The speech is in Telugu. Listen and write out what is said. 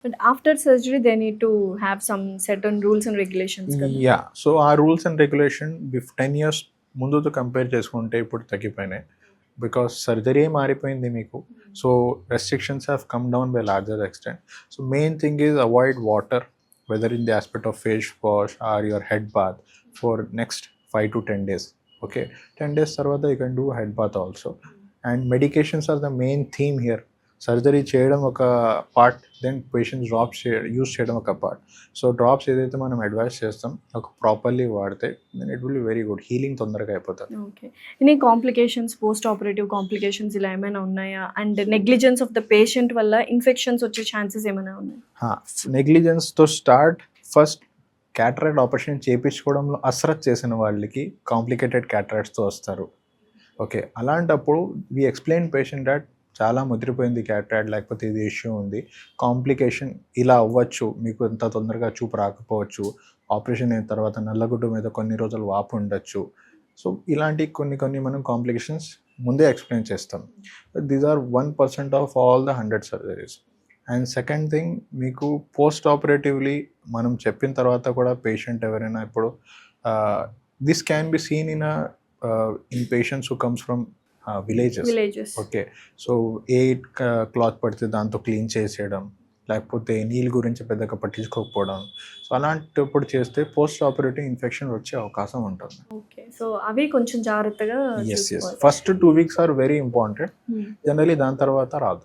But after surgery, they need to have some certain rules and regulations. Kada. Yeah so uh rules and regulation 10 years ముందుతో కంపేర్ చేసుకుంటే ఇప్పుడు తగ్గిపోయినాయి బికాస్ సర్జరీ మారిపోయింది మీకు so restrictions have come down by larger extent so main thing is avoid water whether in the aspect of face wash or your head bath for next 5 to 10 days. Okay 10 days తర్వాత you can do head bath also and medications are the main theme here surgery చేయడం ఒక part then patients drops use చేయడం ఒక పార్ట్ సో డ్రాప్స్ ఏదైతే మనం అడ్వైస్ చేస్తాం ఒక ప్రాపర్లీ వాడితే then it will be very good healing తొందరగా అయిపోతుంది okay any complications post operative complications ఇలా ఏమైనా ఉన్నాయా and negligence of the patient వల్ల ఇన్ఫెక్షన్స్ వచ్చే ఛాన్సెస్ ఏమైనా ఉన్నాయి నెగ్లిజెన్స్తో స్టార్ట్ ఫస్ట్ క్యాటరాక్ట్ ఆపరేషన్ చేయించుకోవడంలో అసరత్ చేసిన వాళ్ళకి కాంప్లికేటెడ్ క్యాటరాక్ట్స్తో వస్తారు ఓకే అలాంటప్పుడు వీ ఎక్స్ప్లెయిన్ పేషెంట్ దట్ చాలా ముదిరిపోయింది క్యాటరాక్ట్ లేకపోతే ఇది ఇష్యూ ఉంది కాంప్లికేషన్ ఇలా అవ్వచ్చు మీకు ఎంత తొందరగా చూపు రాకపోవచ్చు ఆపరేషన్ అయిన తర్వాత నల్లగుడ్డు మీద కొన్ని రోజులు వాపు ఉండొచ్చు సో ఇలాంటి కొన్ని మనం కాంప్లికేషన్స్ ముందే ఎక్స్ప్లెయిన్ చేస్తాం these are 1% of all the 100 surgeries and second thing మీకు పోస్ట్ ఆపరేటివ్లీ మనం చెప్పిన తర్వాత కూడా పేషెంట్ ఎవరైనా ఇప్పుడు this can be seen in patients who comes from villages okay so a cloth పడితే దాంతో క్లీన్ చేసేయడం లేకపోతే నీళ్ళ గురించి పెద్దగా పట్టించుకోకపోవడం సో అలాంటప్పుడు చేస్తే పోస్ట్ ఆపరేటివ్ ఇన్ఫెక్షన్ వచ్చే అవకాశం ఉంటుంది ఓకే సో అవి కొంచెం జాగ్రత్తగా as first 2 weeks are very important generally దాని తర్వాత రాదు